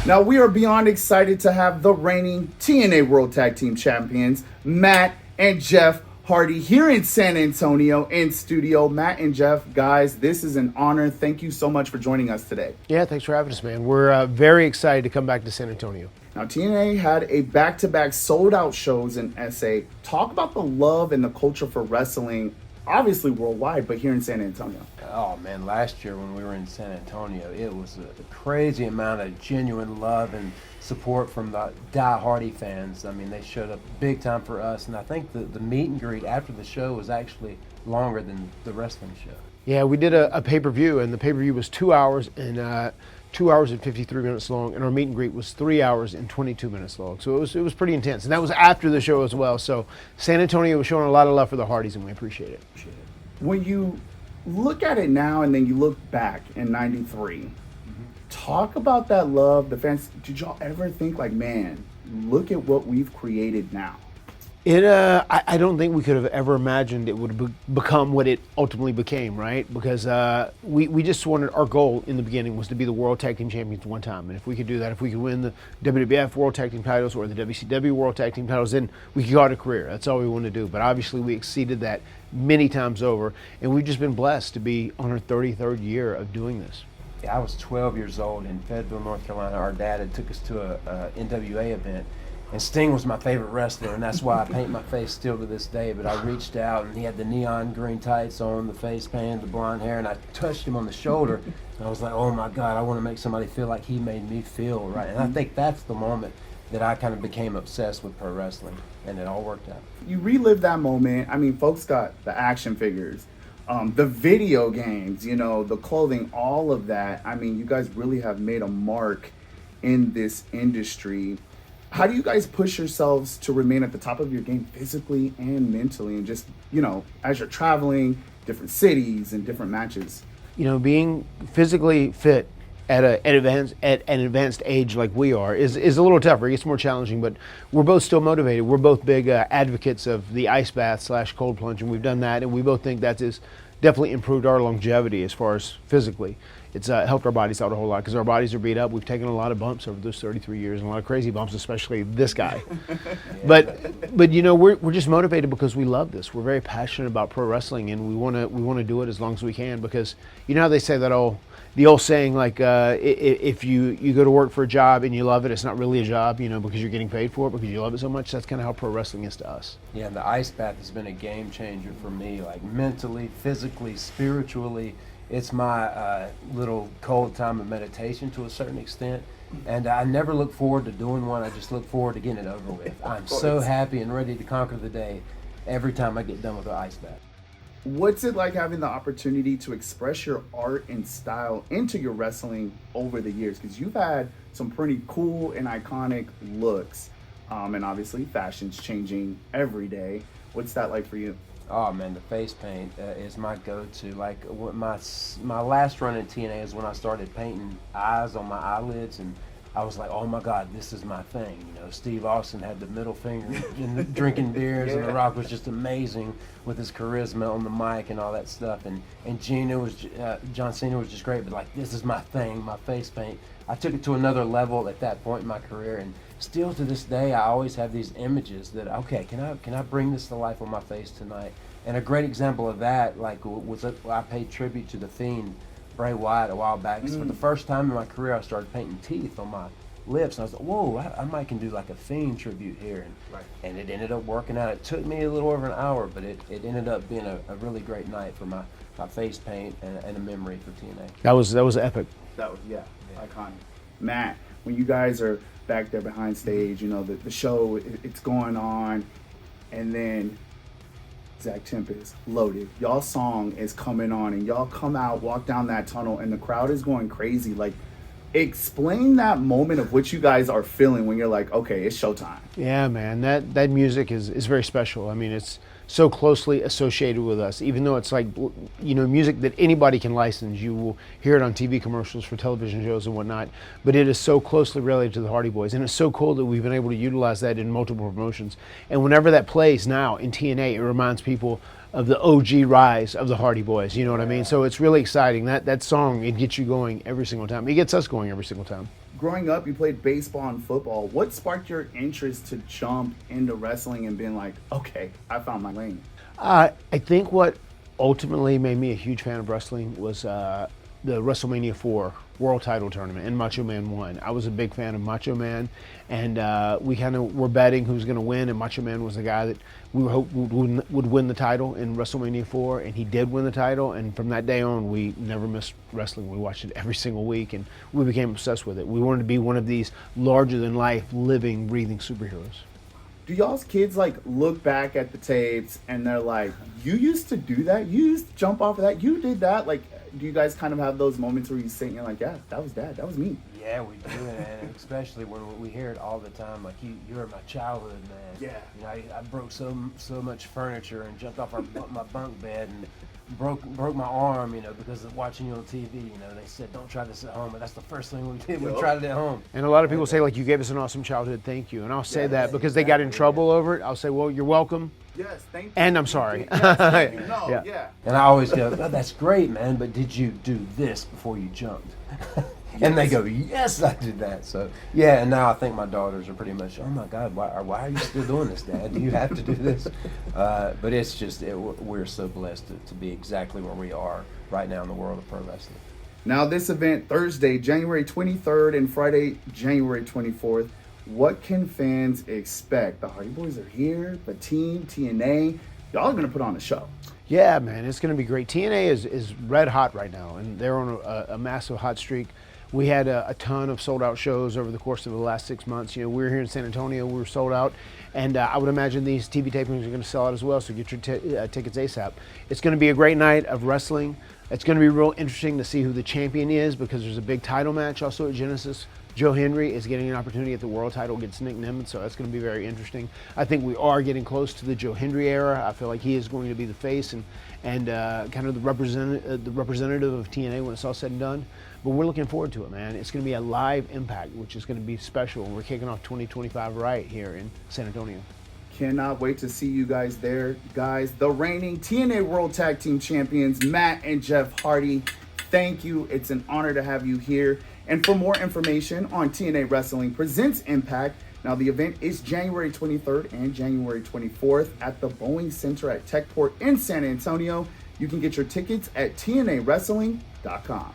Now, we are beyond excited to have the reigning TNA World Tag Team Champions, Matt and Jeff Hardy, here in San Antonio in studio. Matt and Jeff, guys, this is an honor. Thank you so much for joining us today. Yeah, thanks for having us, man. We're very excited to come back to San Antonio. Now, TNA had a back-to-back sold-out shows in SA. Talk about the love and the culture for wrestling, obviously worldwide, but here in San Antonio. Oh man, last year when we were in San Antonio, it was a crazy amount of genuine love and support from the die-hardy fans. I mean, they showed up big time for us, and I think the meet and greet after the show was actually longer than the wrestling show. Yeah, we did a pay-per-view, and the pay-per-view was 2 hours and 2 hours and 53 minutes long, and our meet and greet was 3 hours and 22 minutes long. So it was pretty intense, and that was after the show as well. So San Antonio was showing a lot of love for the Hardys, and we appreciate it. When you look at it now and then you look back in '93, talk about that love, the fans. Did y'all ever think like, man, look at what we've created now? I don't think we could have ever imagined it would become what it ultimately became, right? Because we just wanted, our goal in the beginning was to be the World Tag Team Champions one time. And if we could do that, if we could win the WWF World Tag Team titles or the WCW World Tag Team titles, then we could go out a career. That's all we wanted to do. But obviously we exceeded that many times over. And we've just been blessed to be on our 33rd year of doing this. Yeah, I was 12 years old in Fayetteville, North Carolina. Our dad had took us to a NWA event. And Sting was my favorite wrestler, and that's why I paint my face still to this day. But I reached out, and he had the neon green tights on, the face paint, the blonde hair, and I touched him on the shoulder. And I was like, oh my God, I want to make somebody feel like he made me feel right. And I think that's the moment that I kind of became obsessed with pro wrestling, and it all worked out. You relive that moment. I mean, folks got the action figures, the video games, you know, the clothing, all of that. I mean, you guys really have made a mark in this industry. How do you guys push yourselves to remain at the top of your game physically and mentally, and just, you know, as you're traveling different cities and different matches? You know, being physically fit at an advanced age like we are is a little tougher. It gets more challenging, but we're both still motivated. We're both big advocates of the ice bath / cold plunge, and we've done that, and we both think that has definitely improved our longevity as far as physically. It's helped our bodies out a whole lot because our bodies are beat up. We've taken a lot of bumps over those 33 years, and a lot of crazy bumps, especially this guy. But you know, we're just motivated because we love this. We're very passionate about pro wrestling, and we want to do it as long as we can, because you know how they say that the old saying, like if you go to work for a job and you love it, it's not really a job, you know, because you're getting paid for it because you love it so much. That's kind of how pro wrestling is to us. Yeah, and the ice bath has been a game changer for me, like mentally, physically, spiritually. It's my little cold time of meditation to a certain extent, and I never look forward to doing one. I just look forward to getting it over with. I'm so happy and ready to conquer the day every time I get done with the ice bath. What's it like having the opportunity to express your art and style into your wrestling over the years? Because you've had some pretty cool and iconic looks, and obviously fashion's changing every day. What's that like for you? Oh man, the face paint is my go-to. Like my last run in TNA is when I started painting eyes on my eyelids, and I was like, oh my God, this is my thing. You know, Steve Austin had the middle finger and drinking beers, and The Rock was just amazing with his charisma on the mic and all that stuff. And John Cena was just great, but like, this is my thing, my face paint. I took it to another level at that point in my career, and still to this day, I always have these images that, okay, can I bring this to life on my face tonight? And a great example of that, like, was I paid tribute to The Fiend, Bray Wyatt, a while back. So for the first time in my career, I started painting teeth on my lips, and I was like, whoa, I might can do like a Fiend tribute here. And it ended up working out. It took me a little over an hour, but it ended up being a really great night for my face paint and a memory for TNA. That was epic. That was, yeah, iconic. Matt, when you guys are back there behind stage, you know, the show, it's going on, and then Zach Tempest, Loaded, y'all's song is coming on, and y'all come out, walk down that tunnel, and the crowd is going crazy. Like, explain that moment of what you guys are feeling when you're like, okay, it's showtime. Yeah, man, that music is very special. I mean, it's so closely associated with us, even though it's like, you know, music that anybody can license. You will hear it on TV commercials for television shows and whatnot, but it is so closely related to the Hardy Boys, and it's so cool that we've been able to utilize that in multiple promotions. And whenever that plays now in TNA, it reminds people of the OG rise of the Hardy Boys, you know what I mean? So it's really exciting. That song, it gets you going every single time. It gets us going every single time. growing up, you played baseball and football. What sparked your interest to jump into wrestling and being like, okay, I found my lane? I think what ultimately made me a huge fan of wrestling was the WrestleMania 4 World Title Tournament, and Macho Man won. I was a big fan of Macho Man, and we kind of were betting who's going to win, and Macho Man was the guy that we were hoping would win the title in WrestleMania 4, and he did win the title, and from that day on, we never missed wrestling. We watched it every single week, and we became obsessed with it. We wanted to be one of these larger-than-life, living, breathing superheroes. Do y'all's kids like look back at the tapes and they're like, you used to do that? You used to jump off of that? You did that? Like, do you guys kind of have those moments where you sit and you're like, yeah, that was Dad, that was me? Yeah, we do, and especially when we hear it all the time. Like you were my childhood, man. Yeah. You know, I broke so much furniture and jumped off my bunk bed and broke my arm. You know, because of watching you on TV. You know, they said don't try this at home, but that's the first thing we did. We tried it at home. And a lot of people say like, you gave us an awesome childhood, thank you. And I'll say that because they got in trouble over it. I'll say, well, you're welcome. Yes, thank you. And I'm sorry. Yes, thank you. No, Yeah. yeah. And I always go, oh, that's great, man, but did you do this before you jumped? And they go, yes, I did that. So, yeah, and now I think my daughters are pretty much, oh, my God, why are you still doing this, Dad? Do you have to do this? But it's just, we're so blessed to be exactly where we are right now in the world of pro wrestling. Now, this event, Thursday, January 23rd and Friday, January 24th, what can fans expect? The Hardy Boys are here, the team, TNA. Y'all are going to put on a show. Yeah, man, it's going to be great. TNA is red hot right now, and they're on a massive hot streak. We had a ton of sold-out shows over the course of the last 6 months. You know, we were here in San Antonio, we were sold out, and I would imagine these TV tapings are going to sell out as well, so get your tickets ASAP. It's going to be a great night of wrestling. It's going to be real interesting to see who the champion is because there's a big title match also at Genesis. Joe Henry is getting an opportunity at the world title against Nick Nimitz, so that's going to be very interesting. I think we are getting close to the Joe Henry era. I feel like he is going to be the face and kind of the representative of TNA when it's all said and done. But we're looking forward to it, man. It's going to be a live Impact, which is going to be special. We're kicking off 2025 right here in San Antonio. Cannot wait to see you guys there. Guys, the reigning TNA World Tag Team Champions, Matt and Jeff Hardy, thank you. It's an honor to have you here. And for more information on TNA Wrestling Presents Impact, now the event is January 23rd and January 24th at the Boeing Center at Techport in San Antonio. You can get your tickets at TNAWrestling.com.